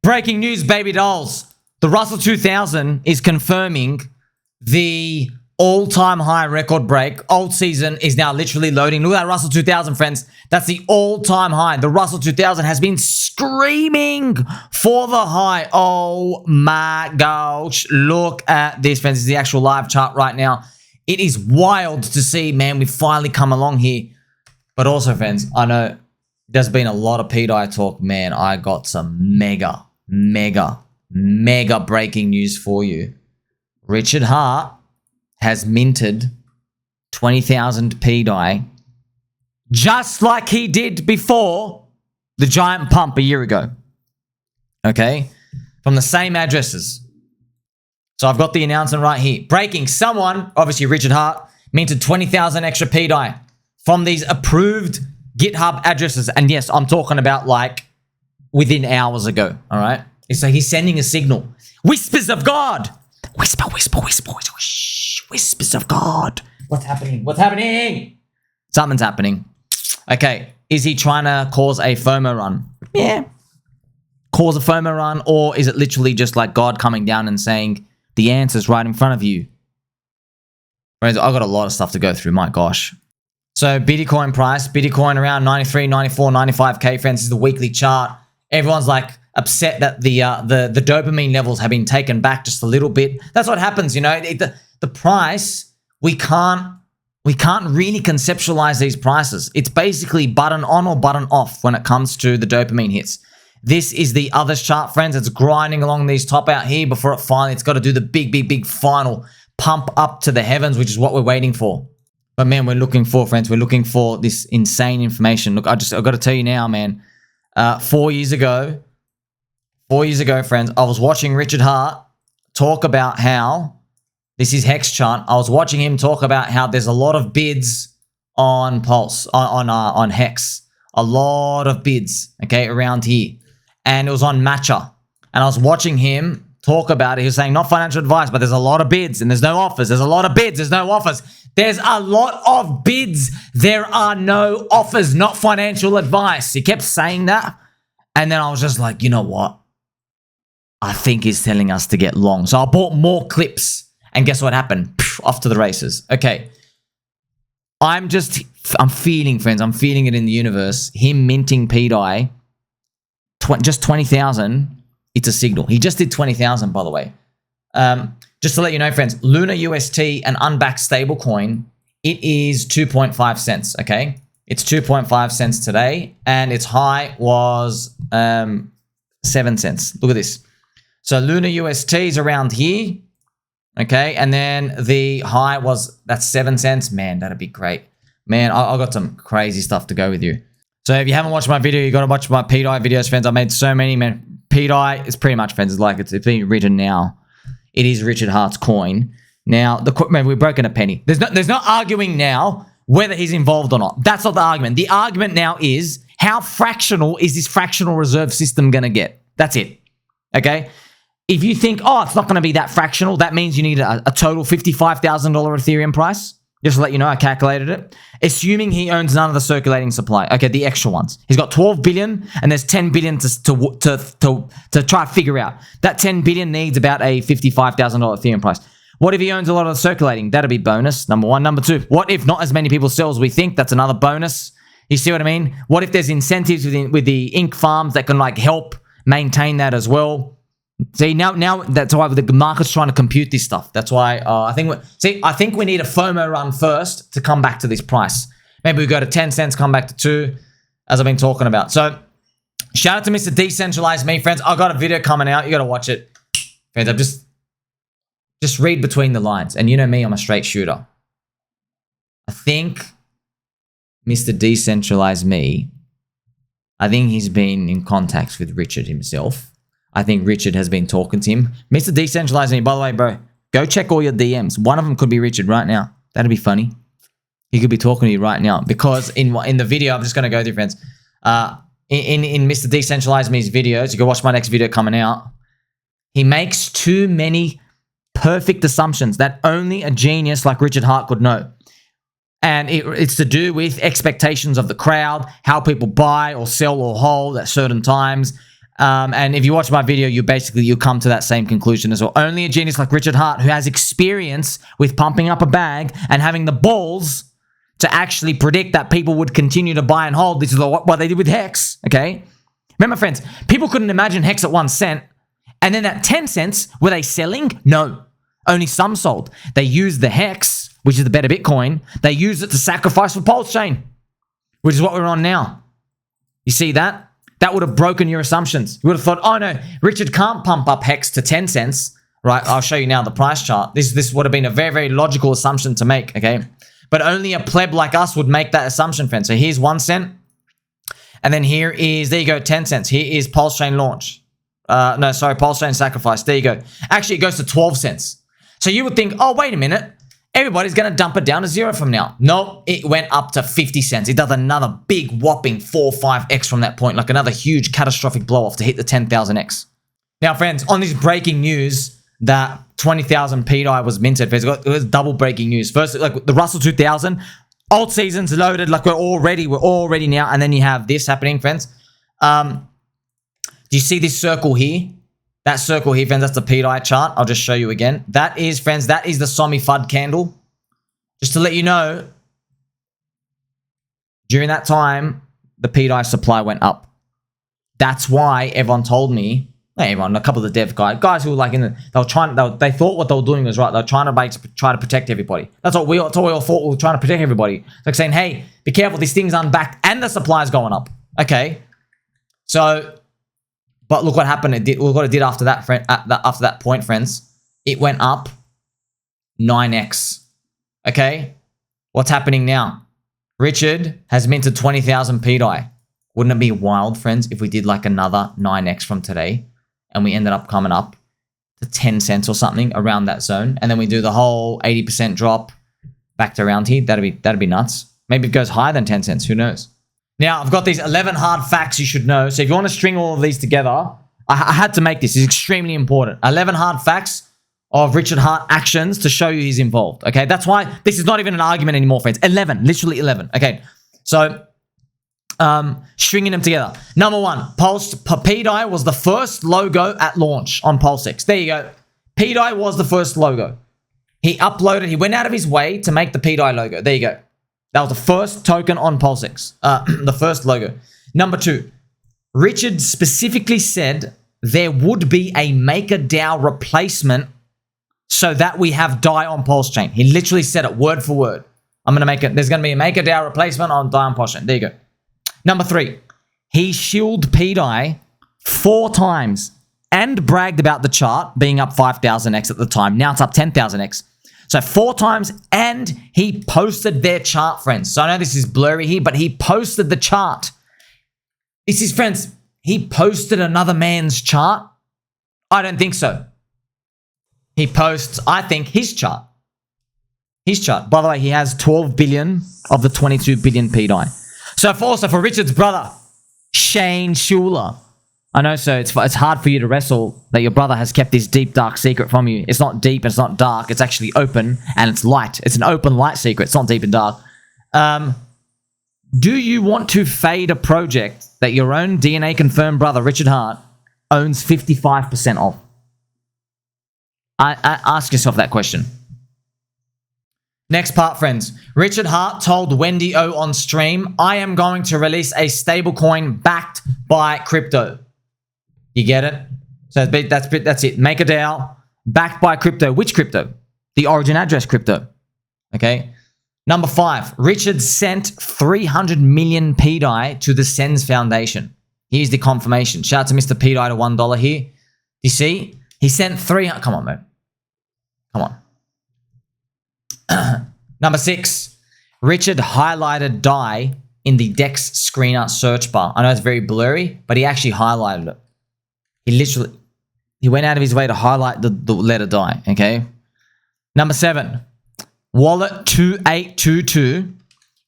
Breaking news, baby dolls. The Russell 2000 is confirming the all-time high record break. Old season is now literally loading. Look at that Russell 2000, friends. That's the all-time high. The Russell 2000 has been screaming for the high. Oh my gosh. Look at this, friends. This is the actual live chart right now. It is wild to see, man. We've finally come along here. But also, friends, I know there's been a lot of pDAI talk. Man, I got some mega breaking news for you. Richard Hart has minted 20,000 pDAI just like he did before the giant pump a year ago. Okay? From the same addresses. So I've got the announcement right here. Breaking, someone, obviously Richard Hart, minted 20,000 extra pDAI from these approved GitHub addresses. And yes, I'm talking about like within hours ago. All right? It's like he's sending a signal. Whispers of God. Whisper, whisper, whisper, whisper. Shh. Whispers of God. What's happening? What's happening? Something's happening. Okay. Is he trying to cause a FOMO run? Yeah. Cause a FOMO run? Or is it literally just like God coming down and saying, the answer's right in front of you? Friends, I've got a lot of stuff to go through. My gosh. So Bitcoin price. Bitcoin around 93, 94, 95K. Friends, this is the weekly chart. Everyone's like upset that the dopamine levels have been taken back just a little bit. That's what happens, you know. The price, we can't really conceptualize these prices. It's basically button on or button off when it comes to the dopamine hits. This is the others chart, friends. It's grinding along these top out here before it's got to do the big final pump up to the heavens, which is what we're waiting for. But man, we're looking for, friends, we're looking for this insane information. Look, I've got to tell you now, man. 4 years ago, friends, I was watching Richard Hart talk about how, this is Hex chart, I was watching him talk about how there's a lot of bids on Pulse, on Hex. A lot of bids, okay, around here. And it was on Matcha. And I was watching him talk about it. He was saying, not financial advice, but there's a lot of bids and there's no offers. There's a lot of bids, there's no offers. There's a lot of bids. There are no offers, not financial advice. He kept saying that. And then I was just like, you know what? I think he's telling us to get long. So I bought more clips. And guess what happened? Off to the races. Okay. I'm feeling, friends, I'm feeling it in the universe. Him minting pDAI, just 20,000, it's a signal. He just did 20,000, by the way. Just to let you know, friends, Luna UST, an unbacked stablecoin, it is 2.5 cents, okay? It's 2.5 cents today, and its high was 7 cents. Look at this. So Luna UST is around here, okay? And then the high was, that's 7 cents. Man, that'd be great. Man, I got some crazy stuff to go with you. So if you haven't watched my video, you got to watch my pDAI videos, friends. I made so many, man. pDAI is pretty much, friends, it's like it's being written now. It is Richard Hart's coin. Now, man, we've broken a penny. There's no arguing now whether he's involved or not. That's not the argument. The argument now is how fractional is this fractional reserve system going to get? That's it. Okay? If you think, oh, it's not going to be that fractional, that means you need a total $55,000 Ethereum price. Just to let you know, I calculated it. Assuming he owns none of the circulating supply. Okay, the extra ones. He's got 12 billion and there's 10 billion to try to figure out. That 10 billion needs about a $55,000 Ethereum price. What if he owns a lot of the circulating? That'd be bonus, number one. Number two, what if not as many people sell as we think? That's another bonus. You see what I mean? What if there's incentives with the ink farms that can like help maintain that as well? See, now that's why the market's trying to compute this stuff. That's why I think we need a FOMO run first to come back to this price. Maybe we go to 10 cents, come back to 2, as I've been talking about. So, shout out to Mr. Decentralized me, friends. I got a video coming out. You got to watch it. Friends, I've just read between the lines. And you know me, I'm a straight shooter. I think Mr. Decentralized me, I think he's been in contact with Richard himself. I think Richard has been talking to him. Mr. Decentralized me, by the way, bro, go check all your DMs. One of them could be Richard right now. That'd be funny. He could be talking to you right now. Because in the video, I'm just going to go through, friends. In Mr. Decentralized me's videos, you can watch my next video coming out. He makes too many perfect assumptions that only a genius like Richard Hart could know. And it's to do with expectations of the crowd, how people buy or sell or hold at certain times. And if you watch my video, you'll come to that same conclusion as well. Only a genius like Richard Heart, who has experience with pumping up a bag and having the balls to actually predict that people would continue to buy and hold. This is what they did with HEX, okay? Remember, friends, people couldn't imagine HEX at 1 cent. And then at 10 cents, were they selling? No. Only some sold. They used the HEX, which is the better Bitcoin. They used it to sacrifice for PulseChain, which is what we're on now. You see that? That would have broken your assumptions. You would have thought, oh no, Richard can't pump up HEX to 10 cents. Right, I'll show you now the price chart. This would have been a very, very logical assumption to make, okay? But only a pleb like us would make that assumption, friends. So here's 1 cent. And then here is, there you go, 10 cents. Here is PulseChain launch. No, sorry, PulseChain sacrifice. There you go. Actually, it goes to 12 cents. So you would think, oh, wait a minute. Everybody's going to dump it down to 0 from now. No, it went up to 50 cents. It does another big whopping 4 or 5x from that point, like another huge catastrophic blow off to hit the 10,000x. Now, friends, on this breaking news that 20,000 pDAI was minted, it was double breaking news. First, like the Russell 2000, alt season's loaded, like we're all ready now. And then you have this happening, friends. Do you see this circle here? That circle here, friends, that's the pDAI chart. I'll just show you again. That is, friends, that is the Somi FUD candle. Just to let you know, during that time, the pDAI supply went up. That's why everyone told me, not everyone, a couple of the dev guys who were like they thought what they were doing was right. They were trying to try to protect everybody. That's what we all thought. We were trying to protect everybody. It's like saying, hey, be careful, this thing's unbacked and the supply is going up. Okay, so. But look what happened. Look what it did after that, after that point, friends. It went up 9x. Okay? What's happening now? Richard has minted 20,000 pDAI. Wouldn't it be wild, friends, if we did like another 9x from today and we ended up coming up to 10 cents or something around that zone, and then we do the whole 80% drop back to around here? That'd be nuts. Maybe it goes higher than 10 cents. Who knows? Now, I've got these 11 hard facts you should know. So if you want to string all of these together, I had to make this. It's extremely important. 11 hard facts of Richard Heart actions to show you he's involved. Okay, that's why this is not even an argument anymore, friends. 11, literally 11. Okay, so stringing them together. Number 1, pDAI was the first logo at launch on PulseX. There you go. pDAI was the first logo. He went out of his way to make the pDAI logo. There you go. That was the first token on PulseX, the first logo. Number 2, Richard specifically said there would be a MakerDAO replacement so that we have DAI on PulseChain. He literally said it word for word. There's going to be a MakerDAO replacement on DAI on PulseChain. There you go. Number 3, he shilled pDAI 4 times and bragged about the chart being up 5,000x at the time. Now it's up 10,000x. So 4 times, and he posted their chart, friends. So I know this is blurry here, but he posted the chart. This is, friends, he posted another man's chart? I don't think so. He posts, I think, his chart. His chart. By the way, he has 12 billion of the 22 billion pDAI. So also for Richard's brother, Shane Schuler. I know, so it's hard for you to wrestle that your brother has kept this deep, dark secret from you. It's not deep, it's not dark. It's actually open and it's light. It's an open light secret. It's not deep and dark. Do you want to fade a project that your own DNA confirmed brother, Richard Heart, owns 55% of? I ask yourself that question. Next part, friends. Richard Heart told Wendy O on stream, I am going to release a stablecoin backed by crypto. You get it? So that's it. MakerDAO, backed by crypto. Which crypto? The origin address crypto. Okay. Number 5. Richard sent 300 million pDAI to the Sens Foundation. Here's the confirmation. Shout out to Mr. pDAI to $1 here. You see? He sent 300. Come on, man. Come on. Number 6. Richard highlighted DAI in the DEX screener search bar. I know it's very blurry, but he actually highlighted it. He went out of his way to highlight the letter DAI, okay? Number 7, wallet 2822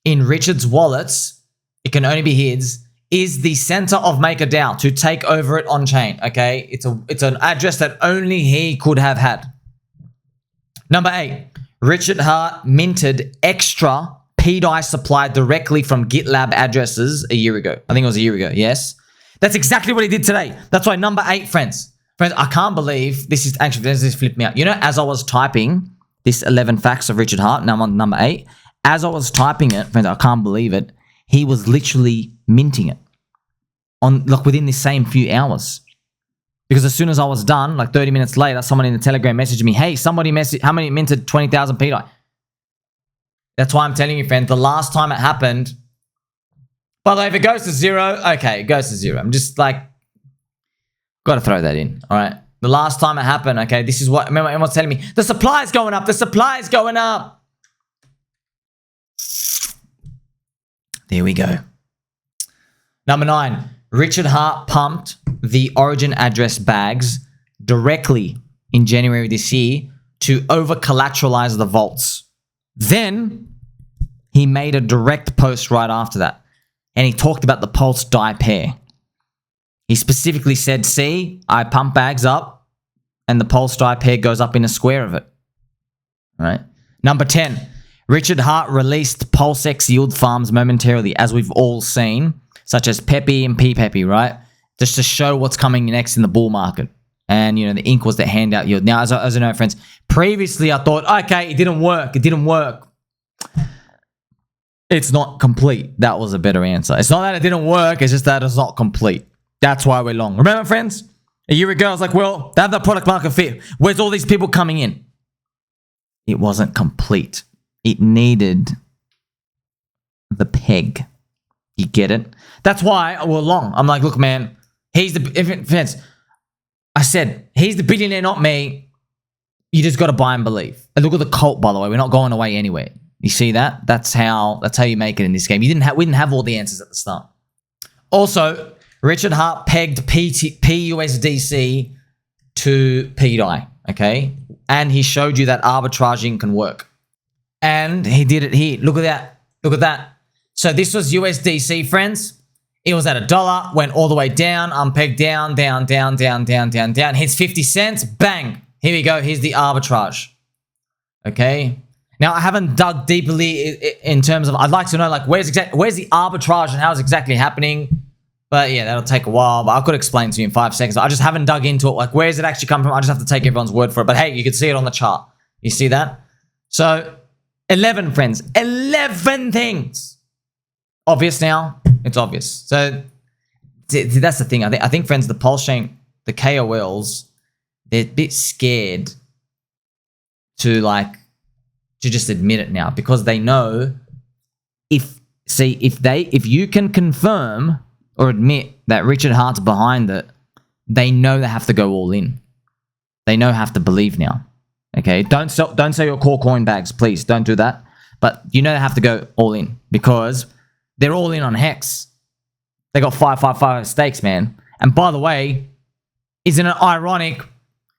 in Richard's wallets, it can only be his, is the center of MakerDAO to take over it on chain, okay? It's an address that only he could have had. Number 8, Richard Heart minted extra pDAI supply directly from GitLab addresses a year ago. I think it was a year ago, yes. That's exactly what he did today. That's why number 8, friends. Friends, I can't believe this is actually, this flipped me out. You know, as I was typing this 11 facts of Richard Heart, now I'm on number 8. As I was typing it, friends, I can't believe it. He was literally minting it on like within the same few hours. Because as soon as I was done, like 30 minutes later, someone in the Telegram messaged me, hey, somebody messaged, how many minted 20,000 pDAI? That's why I'm telling you, friends, the last time it happened, by the way, if it goes to 0, okay, it goes to 0. I'm just like, got to throw that in, all right? The last time it happened, okay, this is what, remember everyone's telling me, the supply is going up, the supply is going up. There we go. Number 9, Richard Heart pumped the origin address bags directly in January this year to over-collateralize the vaults. Then he made a direct post right after that. And he talked about the PulseDAI pair. He specifically said, see, I pump bags up and the PulseDAI pair goes up in a square of it. All right. Number 10, Richard Heart released PulseX yield farms momentarily, as we've all seen, such as Pepe and pPepe, right? Just to show what's coming next in the bull market. And, you know, the ink was the handout yield. Now, as I know, friends, previously I thought, okay, it didn't work. It didn't work. It's not complete. That was a better answer. It's not that it didn't work. It's just that it's not complete. That's why we're long. Remember, friends? A year ago, I was like, well, they have the product market fit. Where's all these people coming in? It wasn't complete. It needed the peg. You get it? That's why we're long. I'm like, look, man, he's the, friends, I said, he's the billionaire, not me. You just got to buy and believe. And look at the cult, by the way. We're not going away anywhere. You see that? That's how you make it in this game. We didn't have all the answers at the start. Also, Richard Heart pegged pUSDC to pDAI, okay? And he showed you that arbitraging can work. And he did it here. Look at that. Look at that. So this was USDC, friends. It was at $1, went all the way down, unpegged down, down, down, down, down, down, down. Hits 50 cents, bang. Here we go. Here's the arbitrage. Okay. Now, I haven't dug deeply in terms of, I'd like to know, like, where's the arbitrage and how it's exactly happening? But yeah, that'll take a while, but I could explain to you in 5 seconds. I just haven't dug into it. Like, where does it actually come from? I just have to take everyone's word for it. But hey, you can see it on the chart. You see that? So 11, friends, 11 things. Obvious now? It's obvious. So that's the thing. I think, friends, the PulseChain, the KOLs, they're a bit scared to just admit it now, because they know if you can confirm or admit that Richard Hart's behind it, they know they have to go all in. They know have to believe now. Okay, don't sell your core coin bags, please. Don't do that. But you know they have to go all in because they're all in on HEX. They got 555 stakes, man. And by the way, isn't it ironic?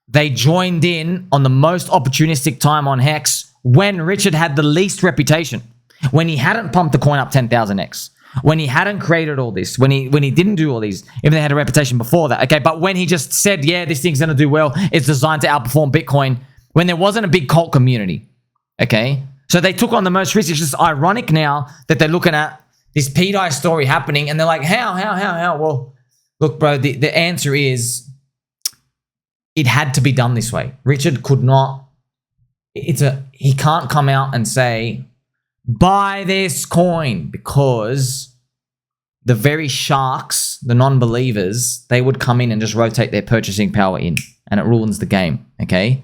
They joined in on the most opportunistic time on HEX when Richard had the least reputation, when he hadn't pumped the coin up 10,000x, when he hadn't created all this, when he didn't do all these, even they had a reputation before that. Okay, but when he just said, yeah, this thing's gonna do well, it's designed to outperform Bitcoin, when there wasn't a big cult community. Okay, so they took on the most risk. It's just ironic now that they're looking at this pDAI story happening and they're like, how? Well, look, bro, the answer is it had to be done this way. Richard could not, he can't come out and say, buy this coin, because the very sharks, the non-believers, they would come in and just rotate their purchasing power in, and it ruins the game, okay?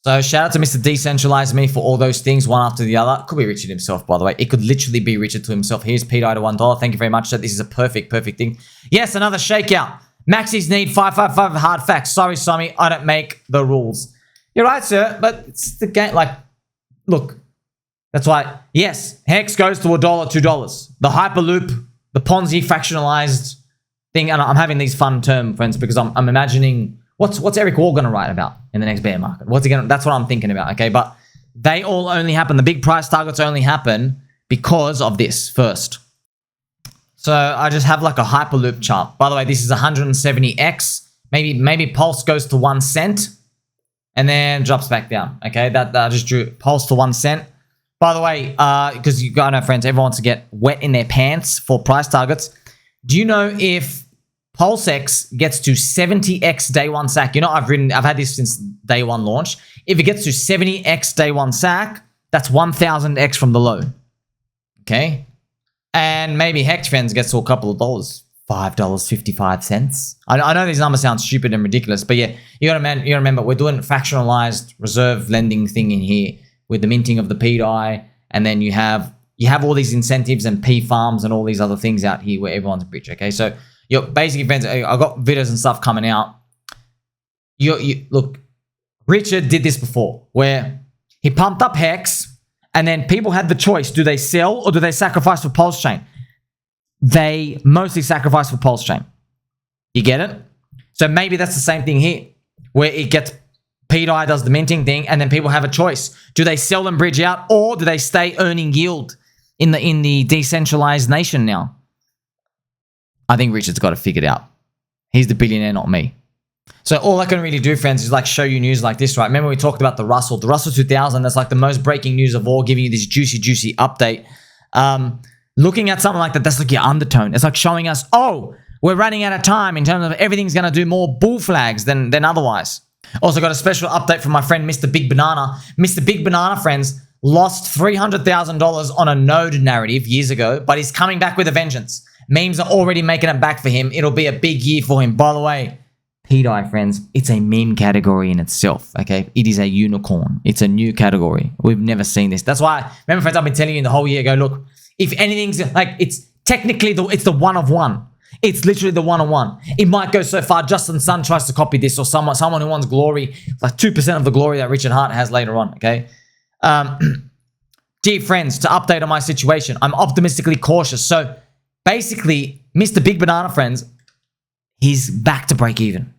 So shout out to Mr. Decentralized Me for all those things, one after the other. Could be Richard himself, by the way. It could literally be Richard to himself. Here's pDAI to $1. Thank you very much. So this is a perfect thing. Yes, another shakeout. Maxis need 555 hard facts. Sorry, Sammy, I don't make the rules. You're right, sir, but it's the game. Like, look, that's why, yes, HEX goes to $1, $2. The Hyperloop, the Ponzi fractionalized thing, and I'm having these fun term, friends, because I'm imagining what's Eric Wall going to write about in the next bear market? What's he going to, that's what I'm thinking about, okay? But they all only happen, the big price targets only happen because of this first. So I just have like a Hyperloop chart. By the way, this is 170x. Maybe Pulse goes to 1 cent and then drops back down, okay? That I just drew Pulse to 1 cent. By the way, because you got to know, friends, everyone wants to get wet in their pants for price targets. Do you know if PulseX gets to 70x day one sack, you know, I've had this since day one launch. If it gets to 70x day one sack, that's 1000x from the low. Okay. And maybe Hex Friends gets to a couple of dollars, $5.55. I know these numbers sound stupid and ridiculous, but yeah, you gotta remember we're doing fractionalized reserve lending thing in here with the minting of the pDAI, and then you have all these incentives and P farms and all these other things out here where everyone's rich. Okay, so basically, friends, I got videos and stuff coming out. Look, Richard did this before, where he pumped up Hex, and then people had the choice: do they sell or do they sacrifice for PulseChain? They mostly sacrifice for PulseChain. You get it? So maybe that's the same thing here, where it gets pDAI does the minting thing, and then people have a choice: do they sell and bridge out, or do they stay earning yield in the decentralized nation now? I think Richard's got it figured out. He's the billionaire, not me. So all I can really do, friends, is like show you news like this, right? Remember we talked about the Russell 2000. That's like the most breaking news of all, giving you this juicy update. Looking at something like that, that's like your undertone. It's like showing us, oh, we're running out of time in terms of everything's going to do more bull flags than otherwise. Also got a special update from my friend, Mr. Big Banana. Mr. Big Banana, friends, lost $300,000 on a node narrative years ago, but he's coming back with a vengeance. Memes are already making it back for him. It'll be a big year for him. By the way, pDAI, friends, it's a meme category in itself, okay? It is a unicorn. It's a new category. We've never seen this. That's why, remember, friends, I've been telling you the whole year ago, look, if anything's like, it's technically it's the one of one. It's literally the one of one. It might go so far Justin Sun tries to copy this, or someone who wants glory, like 2% of the glory that Richard Heart has later on, okay? Dear friends, to update on my situation, I'm optimistically cautious. So basically, Mr. Big Banana, friends, he's back to break even.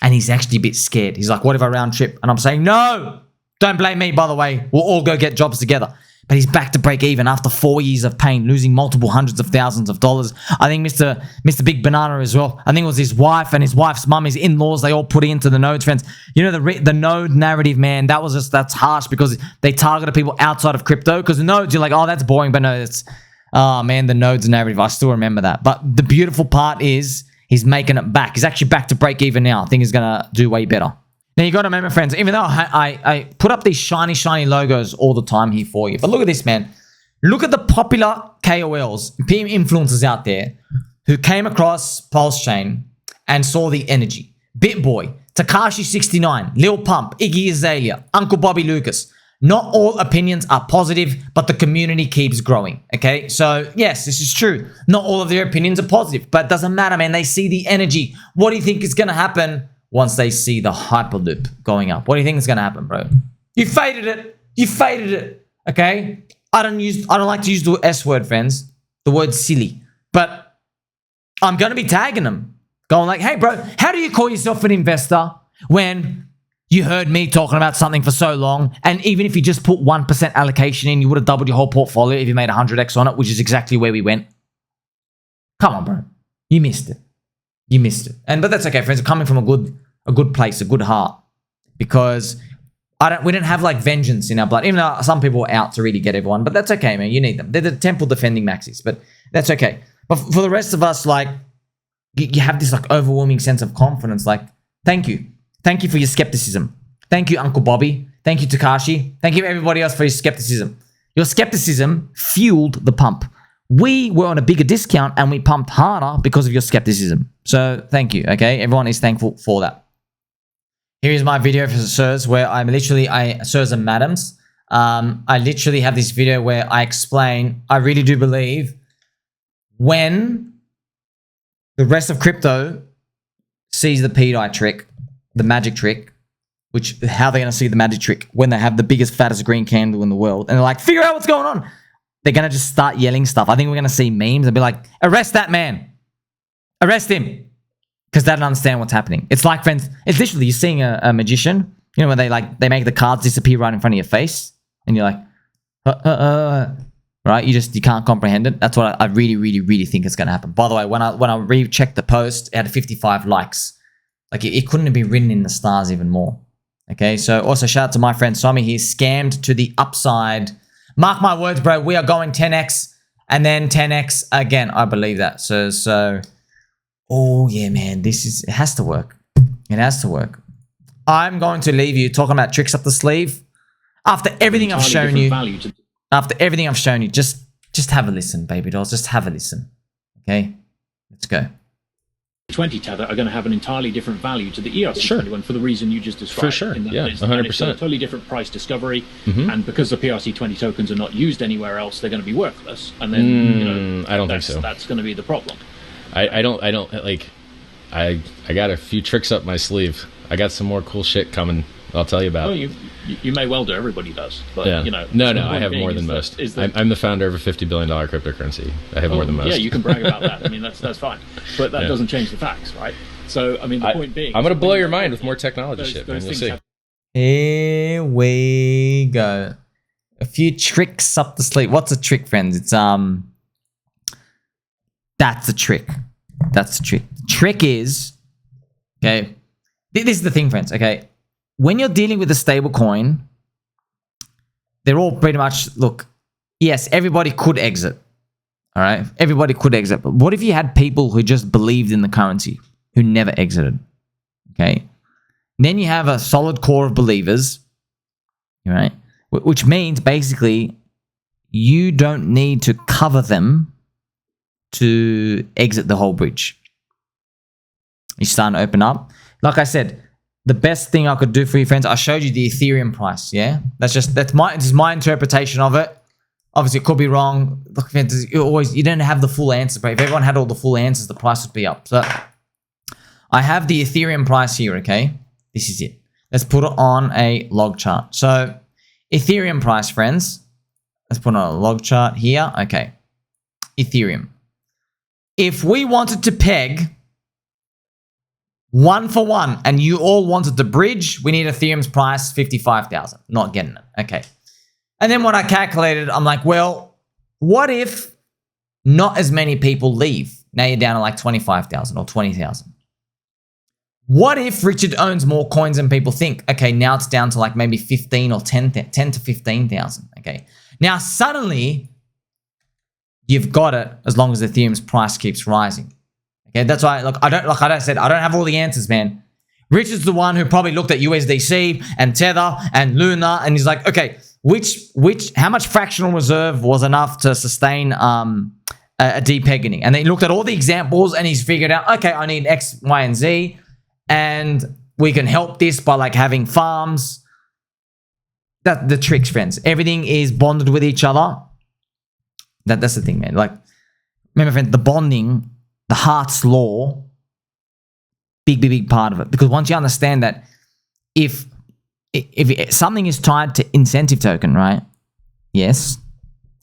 And he's actually a bit scared. He's like, what if I round trip? And I'm saying, no, don't blame me, by the way. We'll all go get jobs together. But he's back to break even after 4 years of pain, losing multiple hundreds of thousands of dollars. I think Mr. Big Banana as well. I think it was his wife and his wife's mum, his in-laws, they all put into the nodes, friends. You know, the node narrative, man, that's harsh because they targeted people outside of crypto. Because the nodes, you're like, oh, that's boring. But no, oh man, the nodes narrative, I still remember that. But the beautiful part is he's making it back. He's actually back to break even now. I think he's going to do way better. Now, you got to remember, friends, even though I put up these shiny logos all the time here for you. But look at this, man. Look at the popular KOLs, PM influencers out there who came across PulseChain and saw the energy. BitBoy, Takashi69, Lil Pump, Iggy Azalea, Uncle Bobby Lucas. Not all opinions are positive, but the community keeps growing, okay? So, yes, this is true. Not all of their opinions are positive, but it doesn't matter, man. They see the energy. What do you think is going to happen once they see the Hyperloop going up? What do you think is going to happen, bro? You faded it. You faded it, okay? I don't like to use the S word, friends. The word silly. But I'm going to be tagging them. Going like, hey, bro, how do you call yourself an investor when you heard me talking about something for so long, and even if you just put 1% allocation in, you would have doubled your whole portfolio if you made 100x on it, which is exactly where we went. Come on, bro. You missed it. You missed it. But that's okay, friends. I'm coming from a good place, a good heart. Because we don't have like vengeance in our blood. Even though some people are out to really get everyone. But that's okay, man. You need them. They're the temple defending maxis. But that's okay. But for the rest of us, like, you have this like overwhelming sense of confidence. Like, thank you. Thank you for your skepticism. Thank you, Uncle Bobby. Thank you, Takashi. Thank you, everybody else, for your skepticism. Your skepticism fueled the pump. We were on a bigger discount and we pumped harder because of your skepticism. So thank you, okay? Everyone is thankful for that. Here is my video for sirs where sirs and madams, I literally have this video where I explain, I really do believe when the rest of crypto sees the pDAI trick, the magic trick, how they're going to see the magic trick when they have the biggest, fattest green candle in the world. And they're like, figure out what's going on. They're going to just start yelling stuff. I think we're going to see memes and be like, arrest that man. Arrest him. Because they don't understand what's happening. It's like, friends, it's literally you're seeing a magician, you know, when they make the cards disappear right in front of your face. And you're like, right? You can't comprehend it. That's what I really think is going to happen. By the way, when I rechecked the post, it had 55 likes. Like, it couldn't have been written in the stars even more. Okay, so also shout out to my friend Somi. He's scammed to the upside. Mark my words, bro. We are going 10x and then 10x again. I believe that. So Oh yeah, man, it has to work. It has to work. I'm going to leave you talking about tricks up the sleeve. After everything I've shown you, just have a listen, baby dolls. Just have a listen. Okay, let's go. 20 tether are going to have an entirely different value to the ERC21 for the reason you just described. For sure, yeah, 100%. It's a totally different price discovery, and because the PRC20 tokens are not used anywhere else, they're going to be worthless. And then, you know, I don't think so. That's going to be the problem. I don't like. I got a few tricks up my sleeve. I got some more cool shit coming. I'll tell you about. Oh, you may well do. Everybody does, but yeah. You know. No, I have more than most. I'm the founder of a $50 billion cryptocurrency. I have more than most. Yeah, you can brag about that. I mean, that's fine, but that doesn't change the facts, right? So, I mean, the point being, I'm going to blow your mind with more technology shit, man. You'll see. Here we go. A few tricks up the sleeve. What's a trick, friends? It's that's a trick. That's the trick. The trick is, okay. This is the thing, friends. Okay, when you're dealing with a stable coin, they're all pretty much, look, yes, everybody could exit. All right, everybody could exit. But what if you had people who just believed in the currency, who never exited? Okay, then you have a solid core of believers, right? Which means basically you don't need to cover them to exit the whole bridge. You're starting to open up. Like I said, the best thing I could do for you, friends, I showed you the Ethereum price. Yeah, this is my interpretation of it. Obviously, it could be wrong. Look, friends, you don't have the full answer, but if everyone had all the full answers, the price would be up. So I have the Ethereum price here. Okay, this is it. Let's put it on a log chart. So Ethereum price, friends. Let's put it on a log chart here. Okay, Ethereum. If we wanted to peg 1 for 1 and you all wanted to bridge, we need Ethereum's price 55,000. Not getting it. Okay. And then when I calculated, I'm like, well, what if not as many people leave? Now you're down to like 25,000 or 20,000. What if Richard owns more coins than people think? Okay, now it's down to like maybe 15 or 10 to 15,000. Okay. Now suddenly you've got it as long as Ethereum's price keeps rising. Okay, that's why, look, I don't have all the answers, man. Richard's the one who probably looked at USDC and Tether and Luna, and he's like, okay, how much fractional reserve was enough to sustain a depegging? And then he looked at all the examples and he's figured out, okay, I need X, Y, and Z, and we can help this by like having farms. That's the tricks, friends. Everything is bonded with each other. That's the thing, man. Like, remember, friend, the bonding, the Heart's law, big part of it. Because once you understand that if something is tied to incentive token, right? Yes,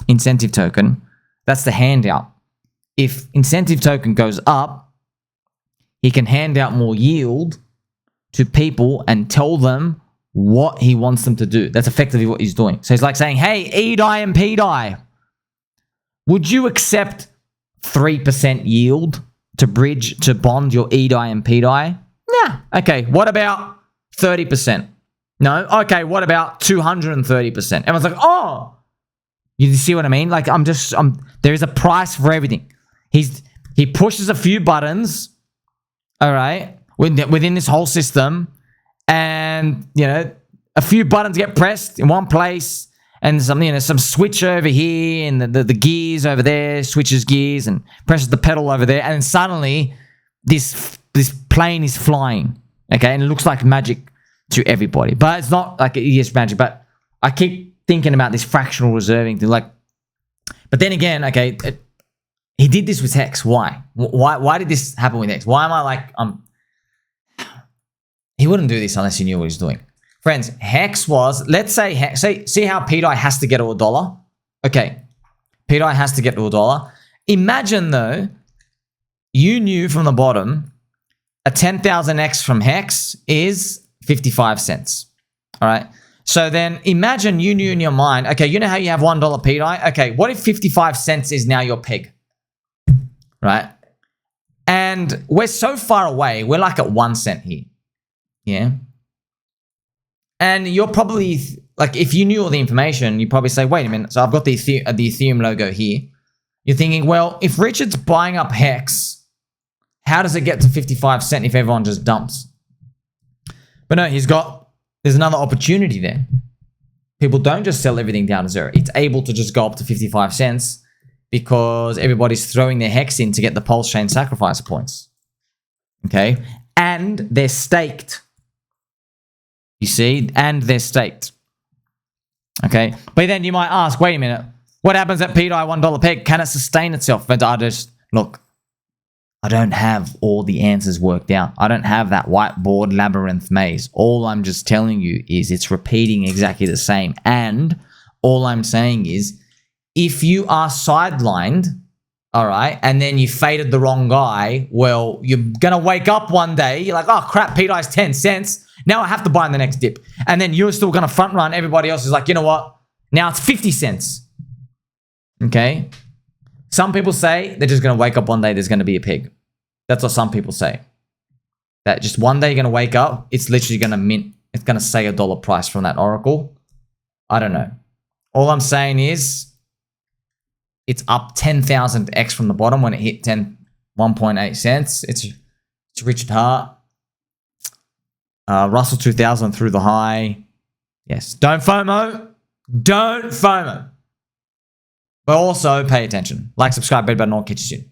incentive token, that's the handout. If incentive token goes up, he can hand out more yield to people and tell them what he wants them to do. That's effectively what he's doing. So he's like saying, hey, pDAI and pDAI, would you accept 3% yield to bridge, to bond your pDAI and pDAI? Yeah. Okay, what about 30%? No? Okay, what about 230%? Everyone's like, oh, you see what I mean? Like, there is a price for everything. He pushes a few buttons, all right, within this whole system, and, you know, a few buttons get pressed in one place, and some switch over here, and the gears over there, switches gears, and presses the pedal over there, and then suddenly this plane is flying, okay, and it looks like magic to everybody, but it's not like it is magic. But I keep thinking about this fractional reserving thing, like, but then again, okay, he did this with Hex. Why did this happen with Hex? Why am I like, he wouldn't do this unless he knew what he was doing. Friends, Hex was, let's say Hex, see how pDAI has to get to $1? Okay, pDAI has to get to $1. Imagine though, you knew from the bottom, a 10,000x from Hex is 55 cents. All right. So then imagine you knew in your mind, okay, you know how you have $1 pDAI? Okay, what if 55 cents is now your peg? Right? And we're so far away, we're like at 1 cent here. Yeah. And you're probably, like, if you knew all the information, you'd probably say, wait a minute, so I've got the Ethereum logo here. You're thinking, well, if Richard's buying up Hex, How does it get to 55 cents if everyone just dumps? But no, there's another opportunity there. People don't just sell everything down to zero. It's able to just go up to 55 cents because everybody's throwing their hex in to get the PulseChain sacrifice points. Okay? And they're staked. You see? And they're staked. Okay? But then you might ask, wait a minute, what happens at pDAI $1 peg? Can it sustain itself? But look, I don't have all the answers worked out. I don't have that whiteboard labyrinth maze. All I'm just telling you is it's repeating exactly the same. And all I'm saying is if you are sidelined, all right, and then you faded the wrong guy, well, you're going to wake up one day. You're like, oh, crap, pDAI's 10 cents. Now I have to buy in the next dip. And then you're still going to front run. Everybody else is like, you know what? Now it's 50 cents. Okay? Some people say they're just going to wake up one day, there's going to be a pig. That's what some people say. That just one day you're going to wake up, it's literally going to mint. It's going to say $1 price from that oracle. I don't know. All I'm saying is it's up 10,000x from the bottom when it hit 1.8 cents. It's Richard Hart. Russell 2000 through the high. Yes. Don't FOMO. Don't FOMO. But also pay attention. Like, subscribe, bell button, all. Catch you soon.